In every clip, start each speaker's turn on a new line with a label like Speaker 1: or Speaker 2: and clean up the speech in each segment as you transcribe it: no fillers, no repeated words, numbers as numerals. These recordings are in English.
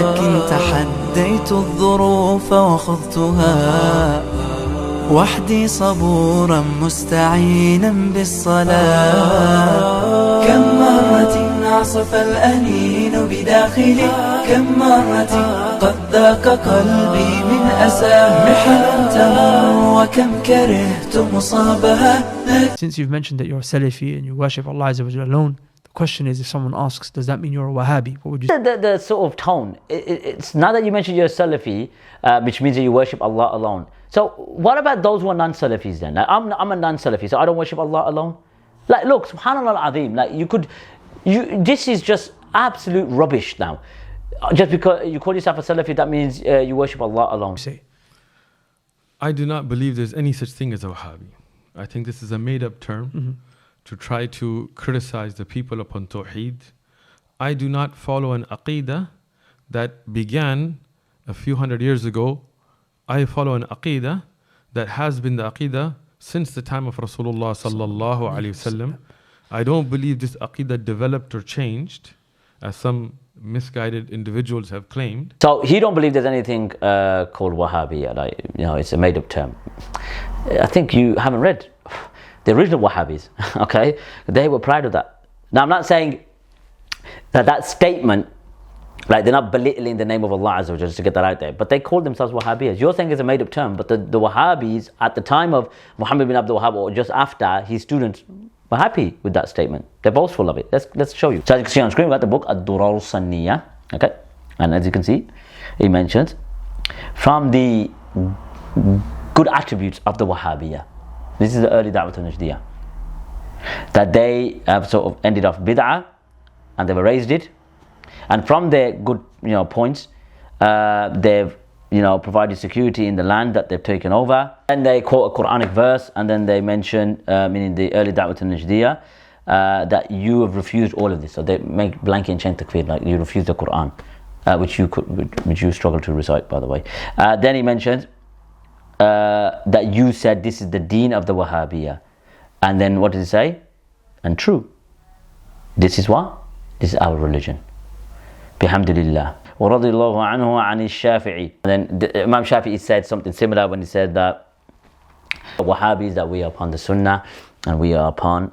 Speaker 1: لكن تحديت الظروف وخضتها وحدي صبورا مستعينا بالصلاة. كم مرة عصف الأنين بداخلي، كم مرة قد ذاق قلبي من أساه محن تمر، وكم كرهت مصابها.
Speaker 2: Since you've mentioned that you're a Salafi and you worship Allah Azza wa Jalla alone, the question is, if someone asks, does that mean you're a Wahhabi? What would you say?
Speaker 3: The sort of tone, it's not that you mentioned you're a Salafi, which means that you worship Allah alone. So what about those who are non-Salafis then? Like, I'm a non-Salafi, so I don't worship Allah alone? Like, look, subhanallah al-azim, like this is just absolute rubbish now. Just because you call yourself a Salafi, that means you worship Allah alone.
Speaker 4: I do not believe there's any such thing as a Wahhabi. I think this is a made-up term to try to criticize the people upon Tawheed. I do not follow an Aqeedah that began a few hundred years ago. I follow an Aqeedah that has been the Aqeedah since the time of Rasulullah sallallahu alaihi wasallam. I don't believe this Aqeedah developed or changed, as some misguided individuals have claimed.
Speaker 3: So he don't believe there's anything called Wahhabi, like, you know, it's a made-up term. I think you haven't read the original Wahhabis, okay? They were proud of that. Now I'm not saying that statement, like, they're not belittling the name of Allah Azza wa Jalla, just to get that out there, but they call themselves Wahhabis. You're saying it's a made-up term, but the Wahhabis at the time of Muhammad ibn Abdul Wahab, or just after, his students were happy with that statement. They're boastful of it. Let's show you. So as you can see on screen, we've got the book Ad-Durar al-Sanniya, okay? And as you can see, he mentions from the good attributes of the Wahhabiyah. This is the early Dawah al-Najdiyah, that they have sort of ended off bid'ah and they've erased it. And from their good, points, they've, provided security in the land that they've taken over. And they quote a Quranic verse, and then they mention, meaning the early Dawah al-Najdiyah, that you have refused all of this. So they make blanket and chain takfir, like you refuse the Quran, which you struggle to recite, by the way. Then he mentions that you said this is the deen of the Wahhabiyah. And then what does he say? And true. This is what? This is our religion. Bihamdillah. وَرَضِيَ اللَّهُ عَنْهُ عَنِ الشَّافِعِي. Then Imam Shafi'i said something similar when he said that Wahhabis, that we are upon the Sunnah and we are upon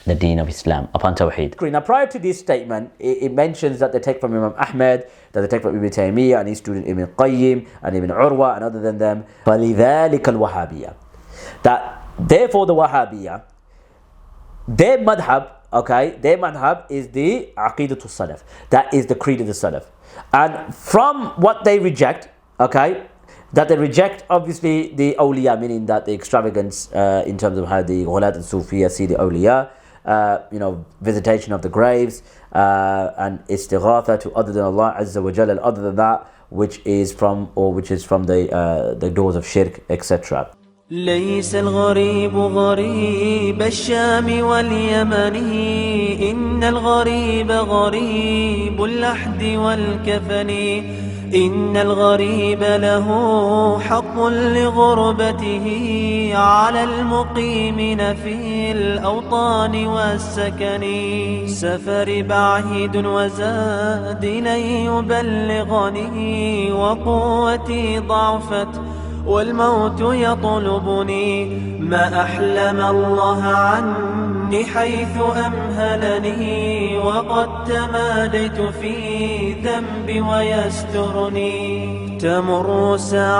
Speaker 3: the deen of Islam, upon Tawheed. Now prior to this statement, it mentions that they take from Imam Ahmed, that they take from Ibn Taymiyyah and his student Ibn Qayyim and Ibn Urwa and other than them. فَلِذَلِكَ الْوَهَّابِيَّةِ. That therefore the Wahhabiyah, their madhab, okay, their madhab is the Aqidatul Salaf. That is the creed of the Salaf. And from what they reject, okay, that they reject obviously the awliya, meaning that the extravagance in terms of how the Ghulat and Sufiya see the awliya, visitation of the graves, and istighatha to other than Allah Azza wa Jalla, other than that which is from the doors of shirk, etc.
Speaker 1: ليس الغريب غريب الشام واليمن، إن الغريب غريب اللحد والكفن، إن الغريب له حق لغربته على المقيمين في الأوطان والسكن، سفر بعيد وزاد لن يبلغني، وقوتي ضعفت والموت يطلبني، ما أحلم الله عني حيث أمهلني، وقد تماديت في ذنبي ويسترني، تمر ساعة